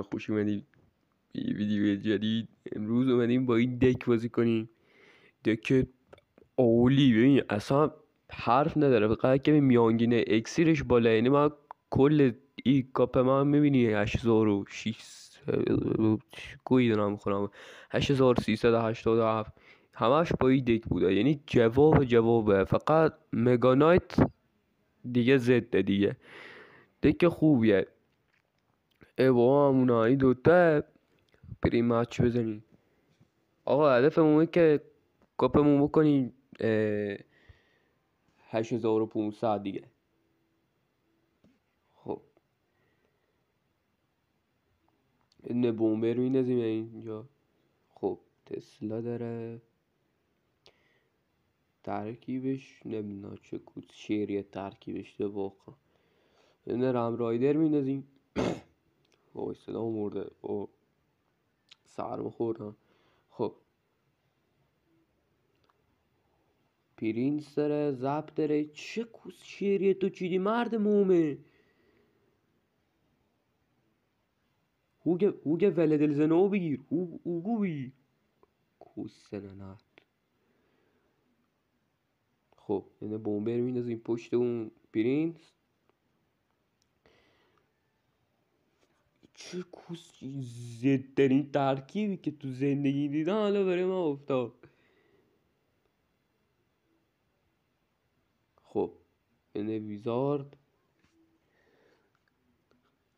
خوش اومدید به یه ویدیو جدید. امروز اومدیم با این دک بازی کنیم. دک اولی ببین اصلا حرف نداره، فقط که میانگین اکسیرش بالا. یعنی من کل این کاپ من میبینی 8600 گویی دارم میخورم 8387 همش با این دک بوده. یعنی جوابه فقط مگانایت دیگه زده دیگه. دک خوبیه. ای بابا همونا این دوتا بریم مچ بزنیم. آقا هدفمون اینه که کاپمون بکنیم 8500 دیگه. خب این بومبر میندازیم اینجا. خب تسلا داره، ترکیبش نمیدونم چه کود شیریه ترکیبش ده واقعا. این رم رایدر میندازیم. وای صدا مرده او سرم خوردم. خب پرینس داره، زب داره. چه کوس شیریه تو چیدی مرد مومه. هوگه ولدل زنو بگیر. هوگو بگیر کوسننت. خب اینه بومبر میندازیم پشت اون پرینس. چه کوس زدترین ترکیبی که تو زندگی دیدم حالا برای من افتاد. خب اینه ویزارد.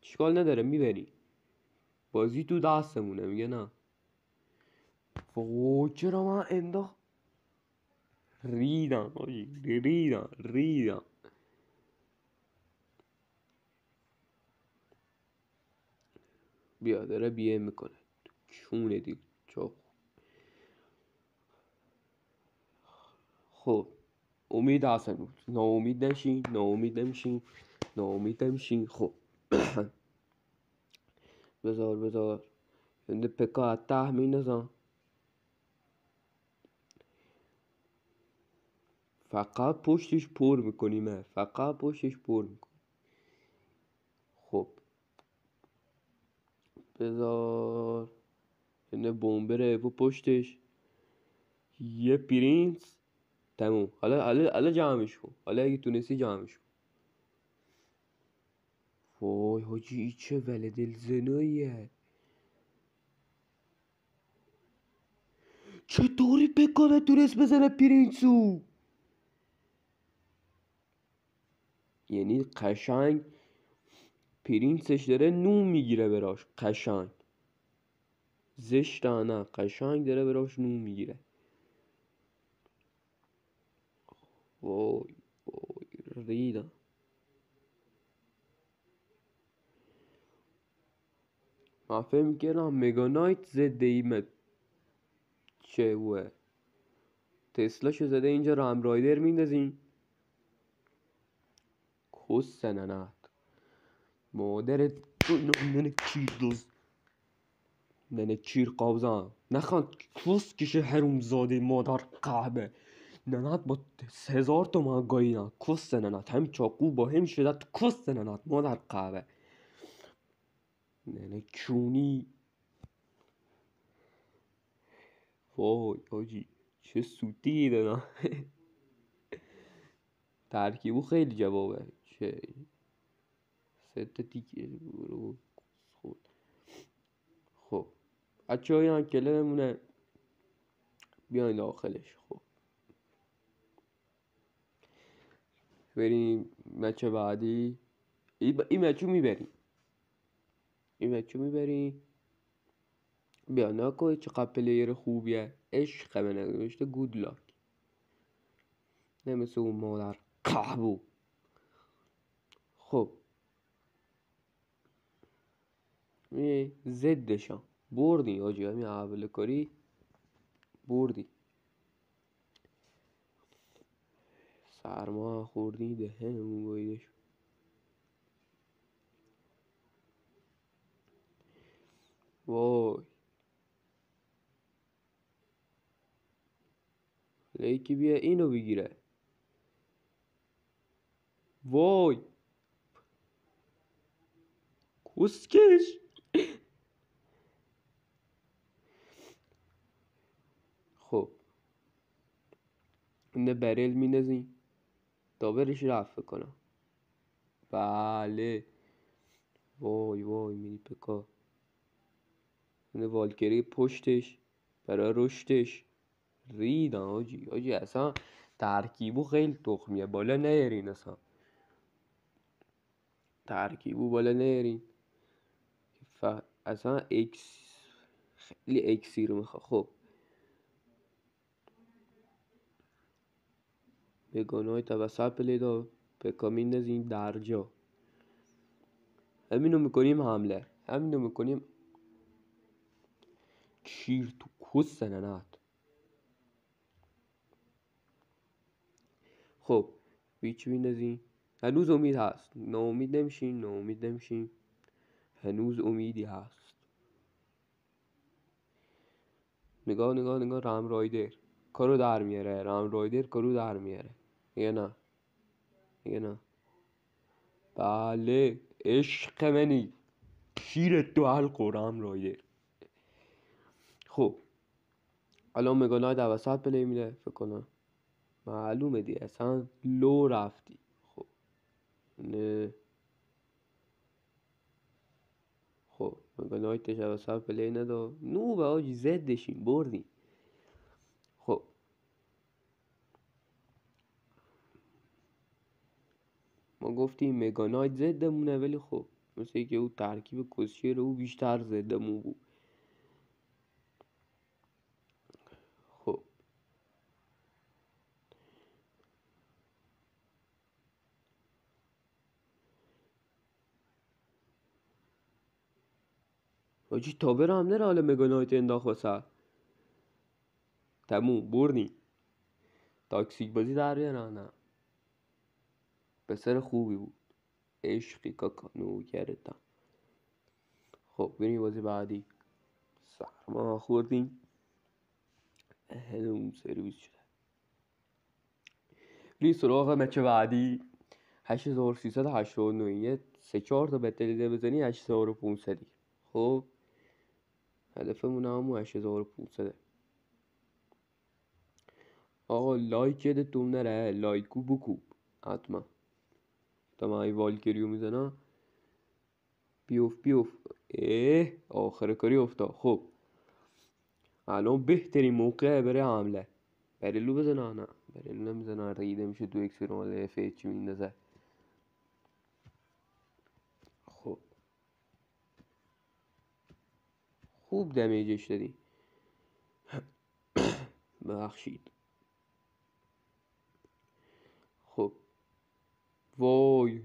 اشکال نداره میبری، بازی تو دستمونه. میگه نه وای چرا من انداخت. ریدم. بیا داره بیه میکنه چونه دیگه چاق. خب امید هستن، ناامید نمیشین. خب بذار اینده پکا حتی می نزن. فقط پشتش پر میکنیم. خب بذار اینه بومبره و پشتش یه پرینس. تموم. حالا جمعش کن. حالا اگه تونستی جمعش کن. وای حاجی ای چه ولدل زناییه. چطوری بکنه تونست بزنه پرینسو. یعنی قشنگ پرینسش داره نون میگیره براش. قشنگ زشتانه قشنگ داره براش نون میگیره. وای ریدم. من فکر میکردم مگانایت زده ایمه چه هوه. تسلاشو زده اینجا رم رایدر میندازیم. کس سننت مادر تو ننه چیر قوزان نخوان کس کشه هروم زاده مادر قهبه. ننت با 1000 تومن گایینا. کس سننت هم چاقو با هم شدت. کس سننت مادر قهبه ننه چونی. وای آجی چه سوتی دادم. ترکیبو خیلی جوابه. چه ست تیکه برو خود. خب بچه های انکله بمونه بیاین داخلش. خب بریم مچ بعدی. این مچو میبریم. بیا ناکو چقدر پلیر خوبیه. عشق منه نوشته گود لاک. نمیسه اون مادر قهبو. خب می زدشم بردی آجی. همین اول کاری بردی. سرما خوردی دهنمون گاییدش. وای لیکی بیا اینو بگیره. وای کسکش خب اینه برل میندازیم داورش رفت کنم. بله وای وای مینی پکا. اینه والکری پشتش برای رشدش ریدن آجی اصلا ترکیبو خیلی تخمیه. بالا نیارین اصلا ترکیبو بالا نیارین اصلا خیلی اکسیر میخواد. خب مگانایت وسط پلیدا پکا میندازیم درجا. همینو میکنیم حمله. همینو میکنیم کیر تو کس ننت. خب ویچ میندازیم. هنوز امید هست. ناامید نمیشین. هنوز امیدی هست. نگاه رام رایدر کارو در میاره. میگه نه بله عشق منی شیرت تو حلق و رام رایدر. خب الان مگانایت وسط پلی میره فکر کنم. معلومه دی اصلا لو رفتی. خب نه خب مگانایتش وسط پلی ندا نو به آجی زدشیم بردیم. خب ما گفتیم مگانایت زدمونه ولی خب مثل که او ترکیب کسچه رو بیشتر زدمون بود. خب آجی تابر هم نره حالا مگانایت انداخت وسط. تموم بردیم. تاکسیک بازی در بیارن. نه پسر خوبی بود. عشقی کاکانو گرفتم. خب بریم بازی بعدی. سرما خوردیم اون سرویس شده. بریم سراغ مچ بعدی. 8389 یه 3-4 تا بتلیده بزنی 8500. خب هدفمون همون 8500. آقا لایک یادتون نره. لایکو بکوب حتما. تا من ای والکریو میزنم بیوف آخر کاری افتا. خب الان بهترین موقع برای حمله. برلو بزنه. نه برلو نمیزنه. ریده میشه دو اکس رو اف اچ میندازه. خب خوب دمیجش دادی. ببخشید. خب وای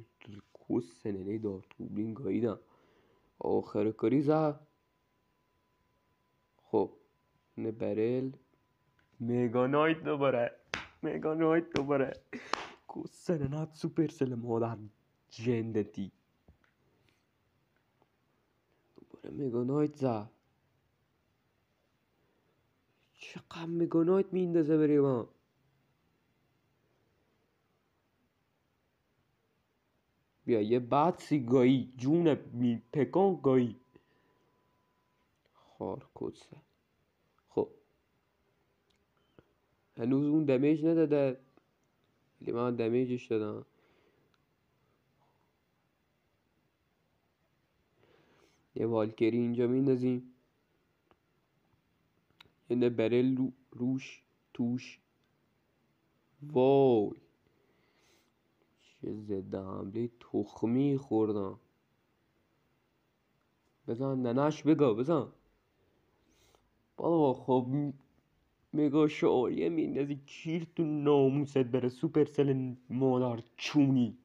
کس سننه دار توبلین گاییدم. آخر کاری زد. خب نه برل مگانایت دوباره کس سننات سوپر سل مادر جندتی. دوباره مگانایت زد. چقدر مگانایت میندازه بری ما. بیا یه بطسی گایی جون پکان گایی خار کسه. خب هنوز اون دمیج نداده ولی من دمیجش دادم. یه والکری اینجا میندازیم. یه برل روش توش. وای چه زده حمله تخمی خوردم. بزن ننش بگا بزن بابا. خب مگا شعاریه میندازی کیر تو ناموست بره سوپر سل مادر چونی.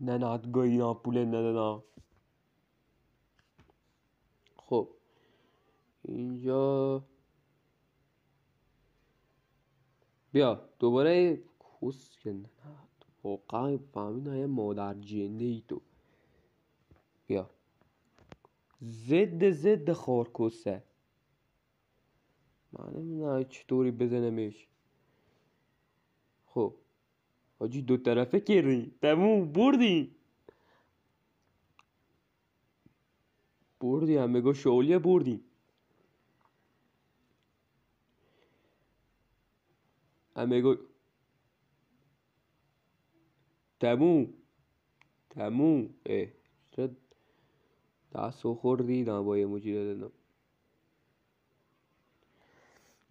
ننت گایی پوله ندادم. خب اینجا بیا دوباره کس که ننت واقعا فهمیدم یه مادر جنده ای تو. بیا زد خار کسه. من نمیدونم چطوری بزنمش. خب حاجی دو طرفه کردیم تموم بردیم. بردی هم مگا شعالیه بردی هم مگا تموم چرا دستو خوردی با یه موجی دادم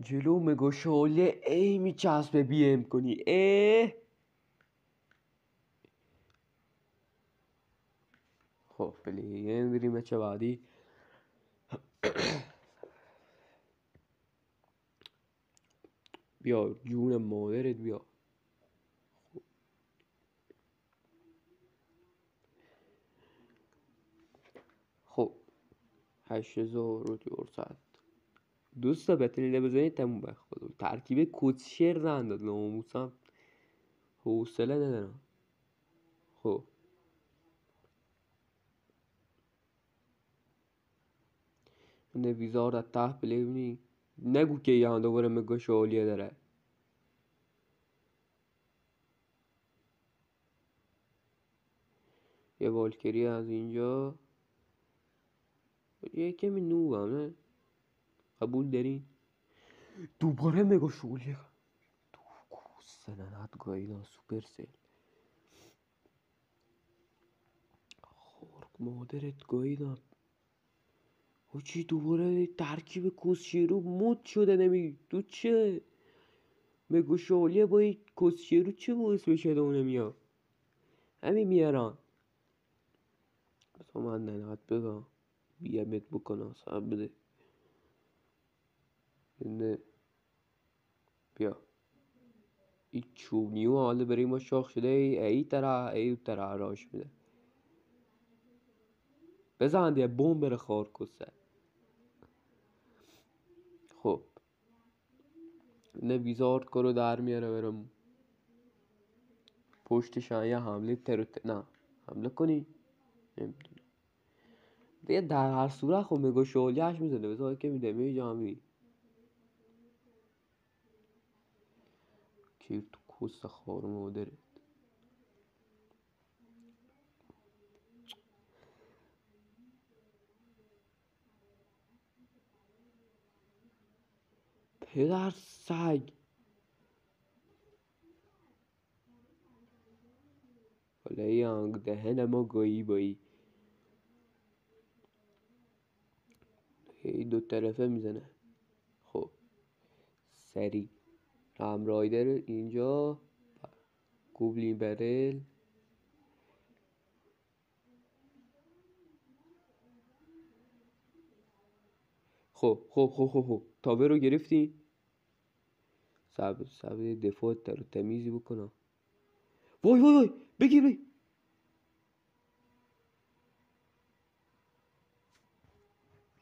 جلو مگا شعالیه ای میچسبه بیم کنی خب بلی بریم چه بعدی بیا جون مادرت بیا خب 8400 دوستا بتونید بزنید تموم بخواد ترکیب کوچشر ننداد ناموسم حوصله ندارم خب ویزار از ته بلیونی نگو که یه دوباره مگا شعالیه داره یه والکری از اینجا یه کمی نوبم نه قبول دارین دوباره مگا شعالیه سننت گاییدن سوپر سیل خورک مادرت گاییدن چی دوباره ترکیب کسشیرو مد شده نمی تو چه مگو شعالیه با این کسشیرو چه باعث بشه دونه میاد همین میارن اصلا من ننهت بگم بیمت بکنم صاحب بده نه بیا این چوبنیو حالا برای ما شاخ شده ای طرح ای طرح راش میده بزن دیگه بوم بره خار کسه خب نه ویزارد کرو در میاره برم پشتشان یه حمله نه حمله کنی نمیدونم دیگه در هر صورت خب مگا شعالیهش میزنه بذار که میده میجامی کیر تو کس خار مادره پدر سگ ولی یانگ دهن ما گایی بایی هی دو طرفه میزنه خب سری رام رایدر اینجا گوبلین برل خب تابه رو گرفتی صبر دفاع تر تمیزی بکنم وای بگیر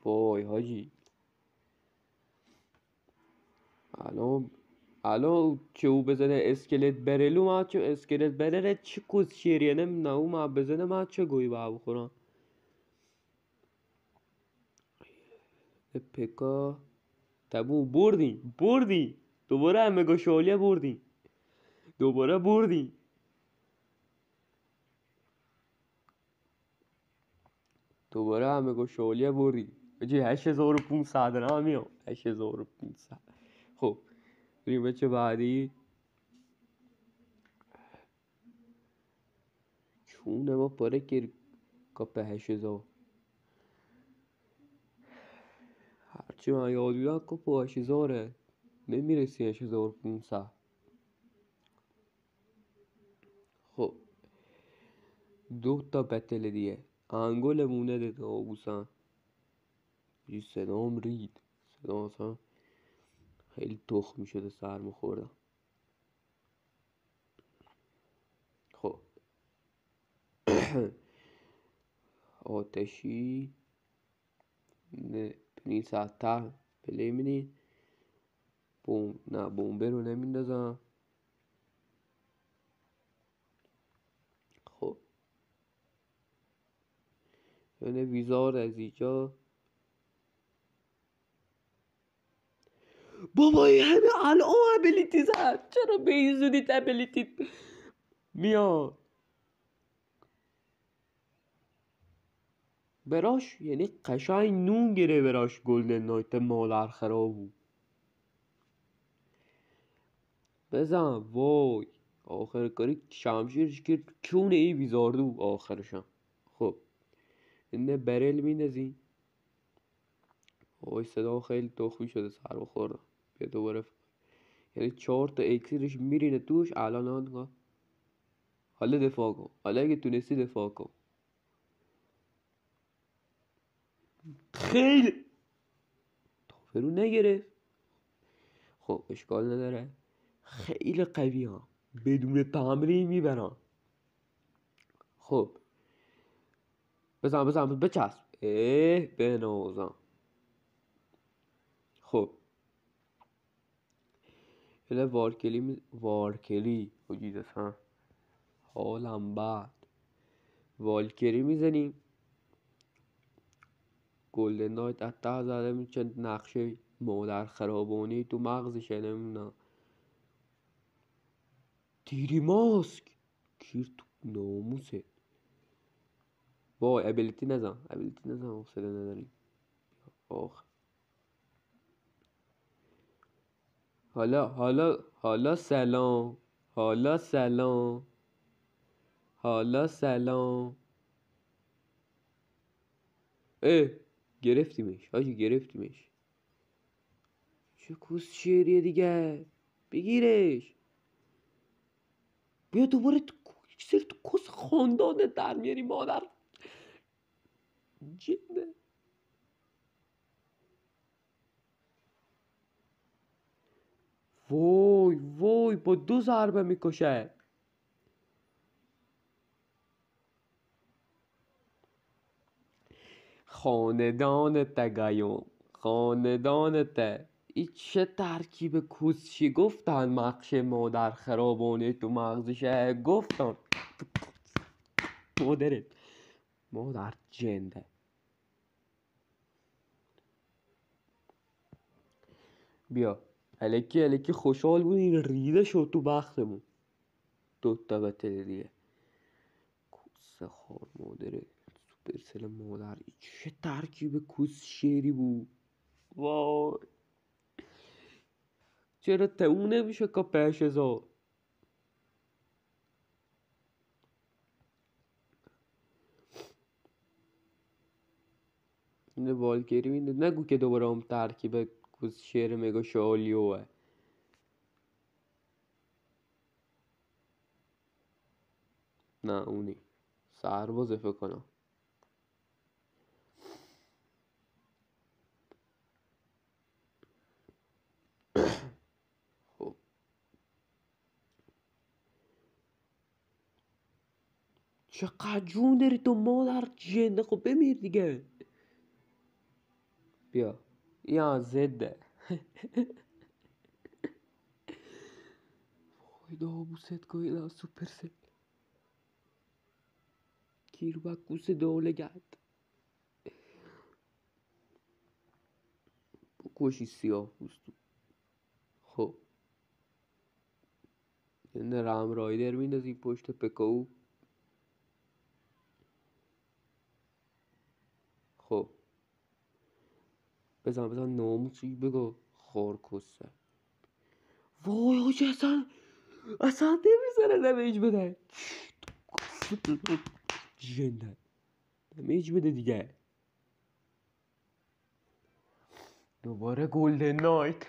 وای حاجی الان چه او بزنه اسکلت برلو ما چه اسکلت برره چه کس شیریه نمیدونم او ما بزنه ما چه گویی با بخورم پکا تبو بردی دوباره هم مگا شعالیه بردی دوباره هم مگا شعالیه بردی بجی 8500 نمیام 8500 خب بریم بچه بعدی چونه ما پاره کر کپ 8000 هرچی من یاد بیدم کپ 8000 نمیرسی 8500 خب 2 بتل دیگه انگل مونه ده نابوسن صدام رید صدام اصلا خیلی تخمی شده سر میخوردم خب آتشی نه پنین ساعت پلی منی نه بومبه رو نمیندازم خب یعنی ویزار از اینجا بابا همه الان ابیلیتی زد چرا به این زودی ابیلیتی میاد براش یعنی قشنگ نون گره براش گلدن نایت مادر خرابو بزن وای آخر کاری شمشیرش کرد کونه ای بیزاردو آخرشم. خب اینه برل میندازی. وای صدا خیلی تخمی شده سر بخوردم. بیا دوباره یعنی 4 تا اکسیرش میرینه توش الان نگاه. حالا دفاع کن، حالا اگه تونستی دفاع کن. خیلی فرو نگرفت. خب اشکال نداره، خیلی قوی ها، بدون تمرین میبرن. خب بزن بچسب بنازم. خب یه وارکلی حجیدت ها حالم بعد والکری میزنیم. گلدن نایت اتا زده میشه نقشه مادر خرابانی تو مغزشه نمیدونم. تیری ماسک کیر تو ناموسه. وای ابیلیتی نزن حوصله نداریم. آخ حالا سلام. حالا سلام. اه گرفتیمش حاجی، گرفتیمش. چه کوس شیریه دیگه، بگیرش. بیا دوباره تو کس خاندانه در میاری مادر جنده. وای با 2 ضربه میکشه. خاندانت گایون، خاندانت. این چه ترکیب کوسشی گفتن مقشه مادر خرابانه تو مغزشه گفتن. مادر جنده. بیا الکی خوشحال بود این ریده شد تو بختمون. 2 تا بتل دیگه. کوس خار مادره سوپرسل مادر. این چه ترکیب کوس شیری بود. وای چرا تموم نمیشه که 5000. اینه والکری مینده. نگو که دوباره هم ترکیب کوس شیر مگا شالیوه. نه اونی سربازه فکر کنم. خب چقدر جون داری تو مادر جنده. خب بمیر دیگه. بیا یا زده. وای ناموست گویلا سوپرسل kirbakus دولگرد. بکشی سیاه پوستو. خب یه رام رایدر میندازی پشت پکاو. خب بزن ناموسی بگو خارکسته. وای حاجی اصلا نمیزنه دمیج بده. جنده دمیج بده دیگه. دوباره گلدن نایت.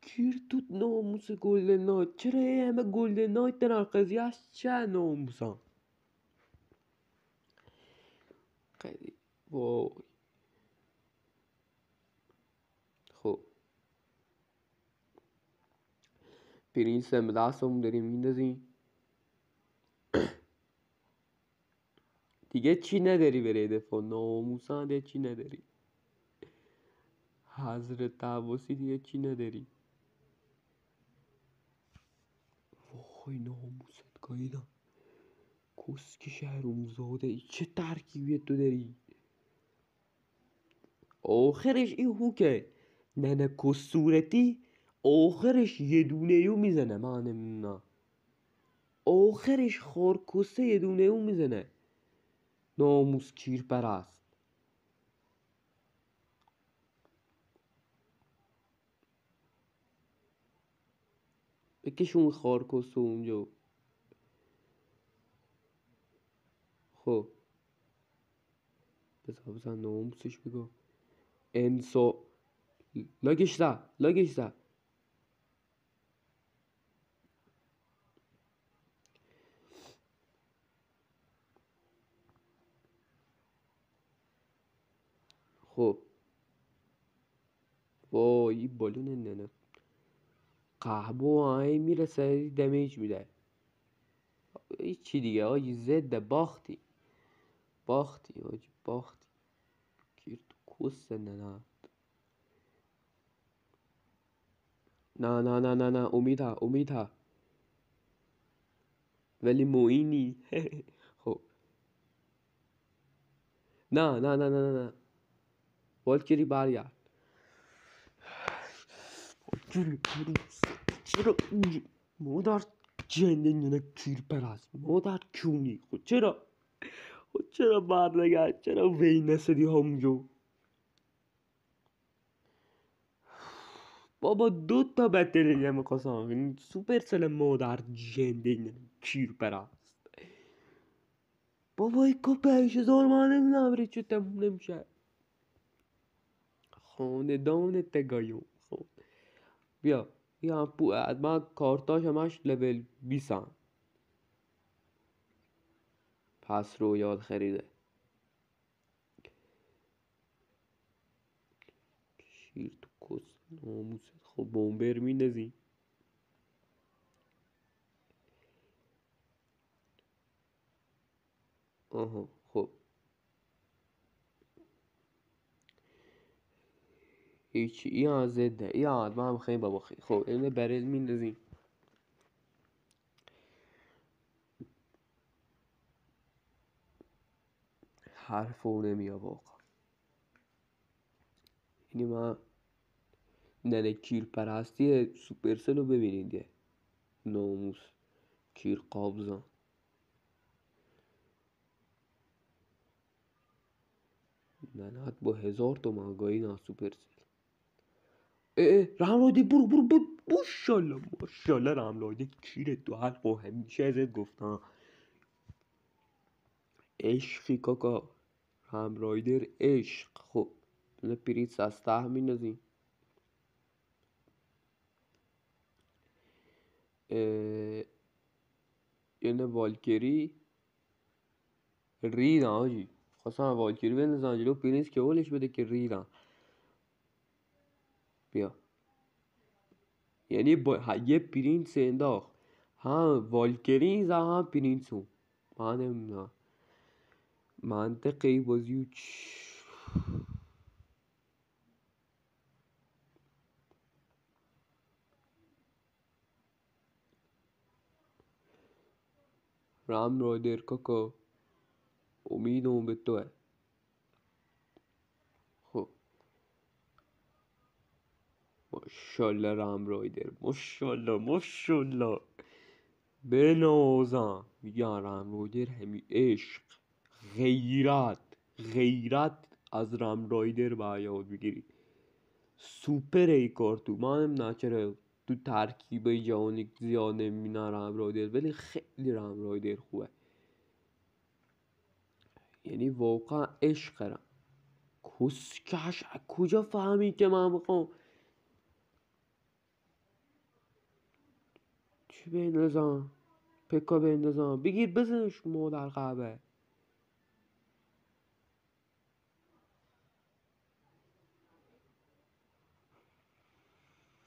گیر تو ناموس گلدن نایت. چرا یه همه گلدن نایت در قضیه هست؟ چه ناموسم خیلی. وای خب پرینس هم دستمون داریم میندازیم. دیگه چی نداری برای دفاع ناموسان. دیگه چی نداری حضرت عباسی. دیگه چی نداری. وای ناموست گاییدم. کسک شهروم زاده. ای چه ترکیبی تو داری. آخرش این هوکه ننه کس صورتی. آخرش یه دونه یو میزنه. من نمیدونم آخرش خارکسته یه دونه یو میزنه. ناموس کیر پرست. بکشون خارکستو اونجا. خب بذار ناموسش بگو. انسا لاگش ده. خب وای این بالون ننه قهبه آهی میرسه دمیج میده. چی دیگه آجی زده باختی آجی باختی. گیر تو کس نه. نه امید ها ولی موینی. خب نه والکری برگرد. والکری پروس چرا اینجا مادر جنده نونه کیر پرست مادر کونی. خود چرا برنگرد؟ چرا وی نسدی همجو؟ بابا 2 بتل دیگه میخواستم سوپر سل مادر جنده نونه کیر پرست. بابا ایکو 5000 من نمیدونم چه تموم نمیشه. خاندان تگایو. خب بیا من کارتاش همش لول 20 هم. پس رو یاد خریده. شیر تو کس ناموست. خب بومبر میندازی. آها خب هیچی این زده این حتما هم خیلی بابا خیلی. خب اینه برل میندازیم. حرف او نمیاد واقعا. یعنی من ننه کیر پرستی سوپرسل رو ببینید دیگه. ناموس کیر قابزان. ننهت با 1000 تومن گاهی نه سوپرسل. رملایده برو ماشالله رملایده کیره تو حلق و همیشه ازت گفتم عشقی کاکا. رملایدر عشق. خب دونه پریتس از ته میندازیم. یه والکری ریدن آجی. خواستم والکری بندازن جلو پرینس که اولش بده که ریدن. بیا یعنی با یه پرینس انداخت هم والکری زد هم پرینسو. من نمیدونم منطقی بازیو رام رایدر کاکا امیدم به توه. خب ماشالله رام رایدر ماشالله بنازم. میگن رام رایدر همی عشق غیرت از رام رایدر باید یاد بگیری. سوپر ای کارتو. من نمیدونم چرا تو ترکیب جهانی زیاد نمیبینن رام رایدر ولی خیلی رام رایدر خوبه. یعنی واقعا عشق دارم. کسکش کجا فهمی که من میخوام چی بندازم؟ پکا بندازم بگیر بزنش مادر قهبه.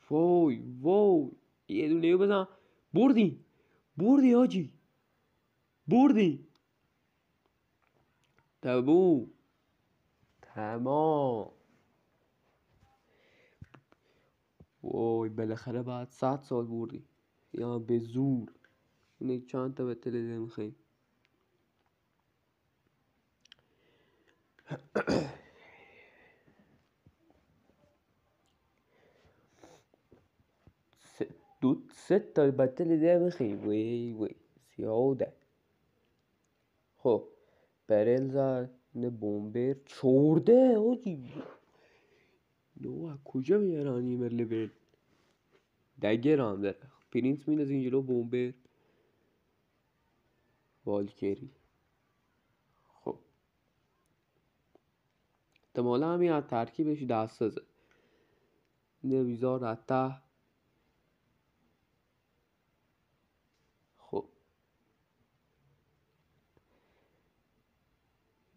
وای یه دونه بزن. بردی آجی بردی. تمام. وای بالاخره بعد 100 سال بردی یا به زور. اینه چند تا به تلویزیون میخوایی. سه تا بتل دیگه میخوایی. وی زیاده. خب برل زد. نه بومبر چورده آجی. نو کجا میارن این لول. دگر هم داره. پرینس میندازه این جلو بومبر. والکری. خب احتمالا همین از ترکیبش دستسازه. نه ویزارد حتی. خب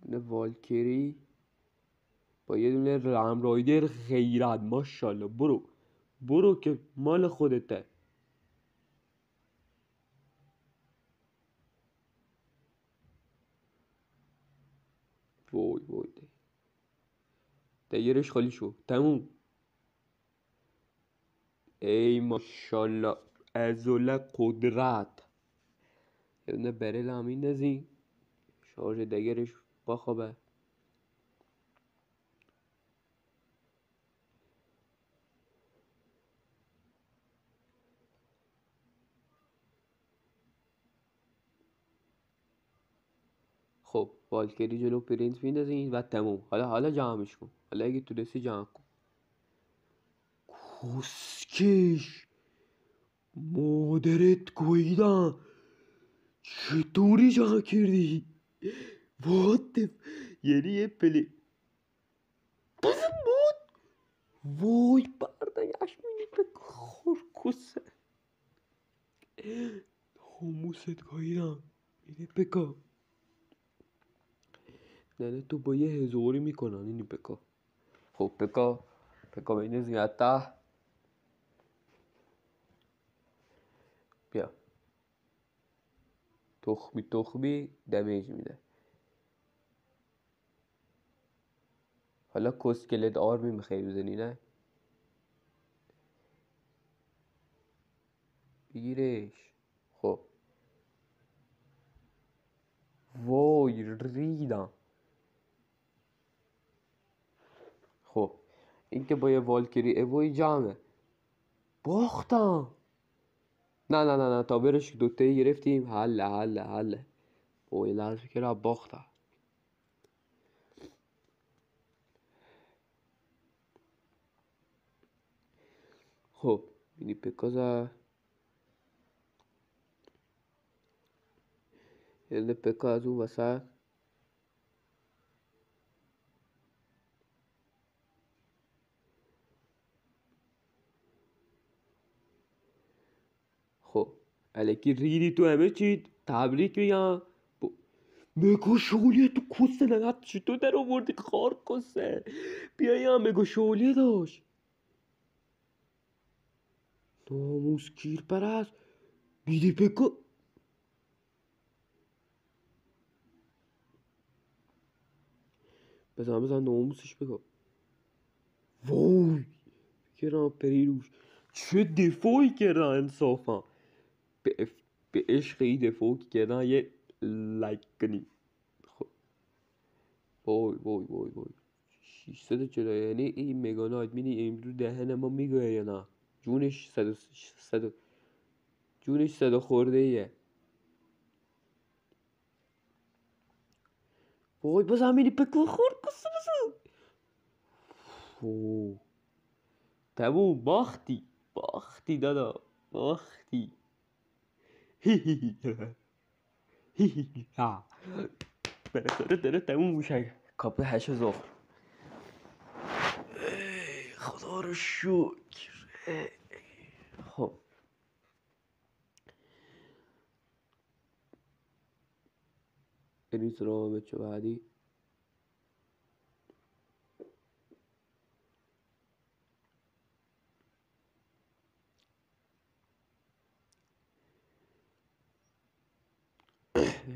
نه والکری با یه دونه رامرایدر غیرت. ماشاءالله برو که مال خودته. وای دیگرش خالی شو تموم. ای ماشاءالله ازوله قدرت. یه دونه برل هم میندازی. شارژ دگرش بخوابه. خب والکری جلو پرینس میندازی و تموم. حالا جمعش کن. حالا اگه تونستی جمع کن. کسکش مادرت گویدم. چطوری جمع کردی؟ وات یعنی یه پلی بزن بود. وای بردگشت میگی به خورکسه. هموست گاهیدم. اینه بکا نه تو با یه هزاری میکنن اینی بکا. خب بکا بینه زیادته. بیا تخمی دمیج میده. حالا کسکلت آرمی میخوای بزنی نه؟ بگیرش. خب وای ریدم. خب این که با یه والکری اوی جمعه. باختم. نه تا برش دوتایی گرفتیم. حله وای لحظه که را باختم. خب مینی پکازه. یه پکا از اون وسط. خب الکی ریدی تو همه چی. تبریک میگم. مگا شغلیه تو کسته نگه چطور در آوردی خار کسته. بیایی هم مگا شغلیه داشت. ناموس کیر پرست. بیدی پکا بزن ناموسش بگو. وای کردم پری روش. چه دفاعی کردن انصافا. به عشق این دفاعی که کردن یه لایک کنی. خب وای 640 یعنی این مگانایت مینی امرو دهن ما میگوه یا نه. جونش 100 جونش 100 خورده ایه. وای باز همینی پکو خورد کسه بزن. تموم باختی دادا باختی. بالاخره داره تموم میشه. کاپ 8000. خدا رو شکر. خب بریم سراغ بچه بعدی.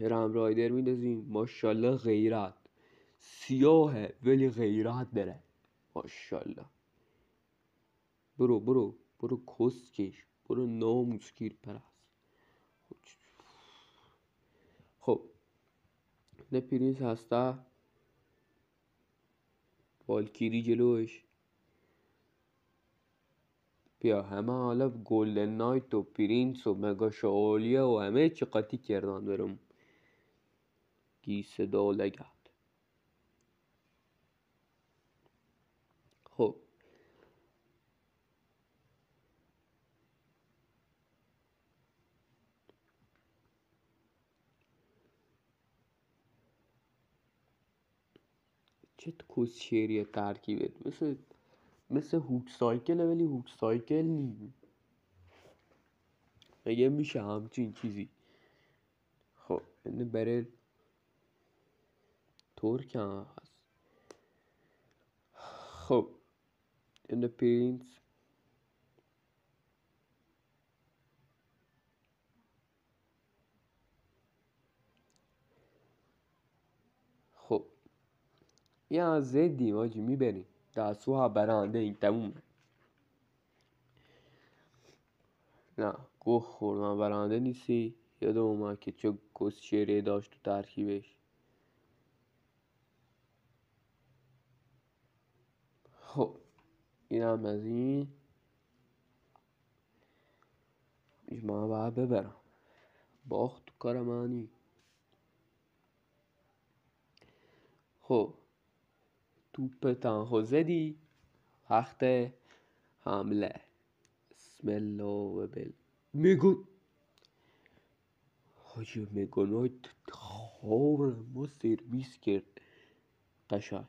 رام رایدر میندازیم. ماشاءالله غیرت. سیاهه ولی غیرت داره. ماشاءالله. برو کسکش. برو ناموسگیر پرست. خب نه پرینس هسته. والکیری جلوش. بیا همه حالا گلدن نایت و پرینس و مگا شعالیه و همه چی قاطی کردن برم. گیسه دالگرد. خب چه کسشیریه ترکیبت، مثل هوک سایکله ولی هوک سایکل نی. مگه میشه همچین چیزی؟ خب اینه برای ترک هم هست. خب اینه پرینس. خب یه از زدیم آجی، میبریم دستو ها برنده این تمومه. نه گوه خوردم برنده نیستی. یادم اومد که چه کسشیری داشت تو ترکیبش. خب این هم از این. من باید ببرم، باخت تو کار منی. خب توپ تنها زدی، وقت حمله. بسم الله و میگو حاجی مگانایت خار ما سرویس کرد قشنگ.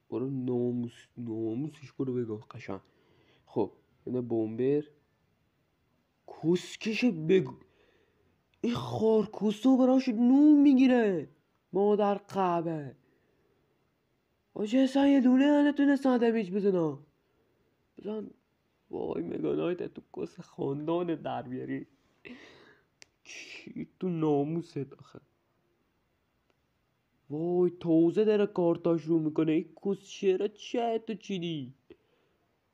برو ناموسش برو بگو قشنگ. خب اینه بومبر کسکش بگو. این خار کسو براش نون میگیره مادر قهبه. آجه اصلا یه دونه نتونستن دمیج بزنم. بزن وای مگانایت تو کس خاندان در بیاری. کی تو ناموست آخه. وای تازه داره کارتاش رو میکنه. این کس شیره چه تو چیدی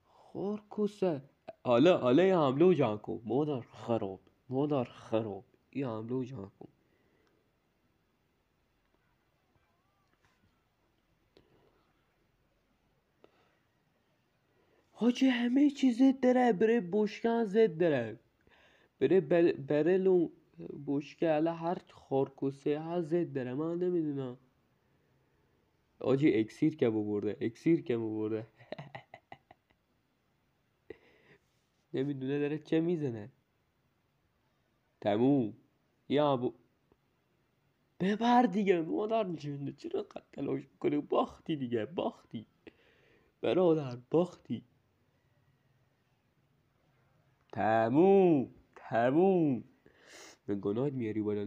خار کسه. حالا یه حمله و جمع کن مادر خراب. یه حمله و جمع کن. حاجی همه چیز زد داره. بره بشکن زد داره. بره بشکه هر خارکسه هست زد داره. من نمیدونم آجی. اکسیر که برده نمیدونه داره چه میزنه. تموم. یا ببر دیگه مادر جنده. چرا قد تلاش کنه؟ باختی دیگه، باختی برادر، باختی. تموم. به گناهت میاری بالا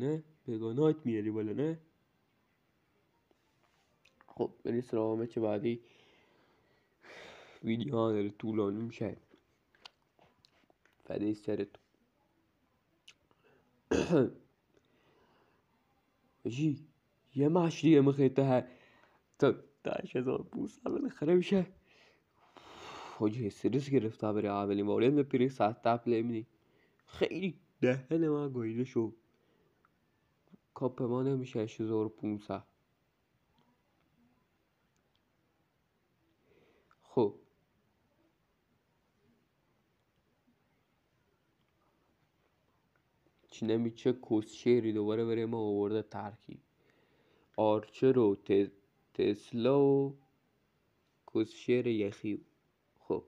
نه. خب بریم سراغ مچ بعدی. ویدیو ها داره طولانی میشه. فدای سرت. جی یه مشتی مخیطه تا 10,500 بالاخره میشه. حاجی استرس گرفته برای اولین بار به پیری ساعت پلی. خیلی دهن من گاییده شد. کاپ ما نمیشه 8,500. خب چی نمیشه کسشیری دوباره برای ما آورده ترکیب. آرچر و تسلا و کسشیر یخی. خب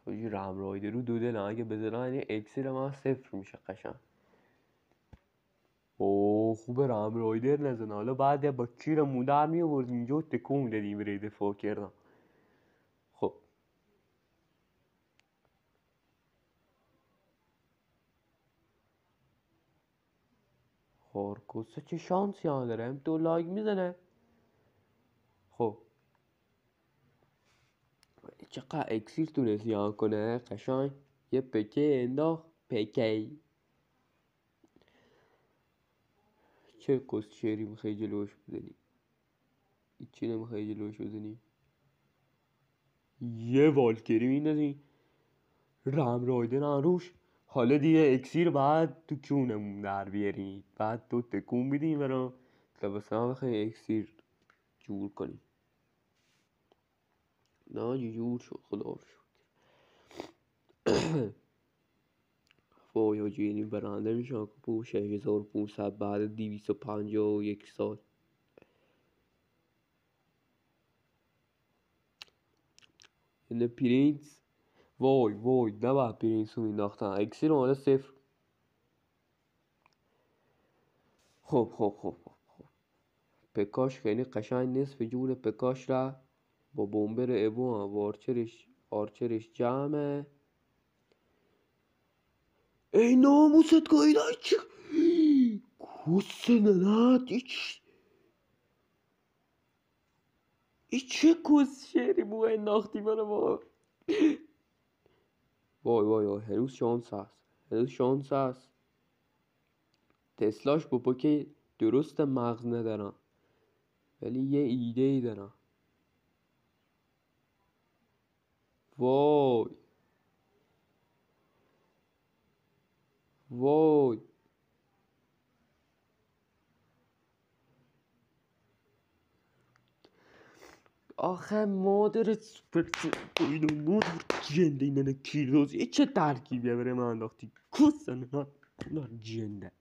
حاجی رم رایده رو دوده نه اگه بزنن یه اکسیر من 0 میشه قشنگ. اوه خوبه رم رایدر نزنه. حالا بعد با کیر مودر میورد اینجا تکون میدادیم برای دفاع کردم. خب خارکسته چه شانسی ها داره. هم تو لایک میزنه. خب چقدر اکسیر تونست یان کنه قشنگ. یه پکه انداخت. پکی چه کسشیری میخوای جلوش بزنی؟ هیچی نمیخوای جلوش بزنی. یه والکری میندازی رم رایدن روش. حالا دیگه اکسیر بعد تو کونمون در بیاری. بعد تو تکون میدیم برا لباسا بخوای اکسیر جور کنی. نه جور شد خدا رو شد. وای حاجی یعنی برنده میشم که 6500 بعد 251 سال. یعنی پرینس وای نباید پرینس رو مینداختن. اکسیر اومده 0. خب پکاش خیلی قشنگ نصف جون پکاش را با بومبر ابو هم و آرچرش جمعه. ای ناموست گاییده چه کسه ننات ای چه کس شعری بو انداختی منو با. وای هنوز شانس هست. تسلاش با که درست مغز ندارم ولی یه ایده ای دارم. وای آخه مادر سوپر اینو مادر جنده اینه کیلوز. ای چه ترکیبیه بره من انداختی کسه نه جنده.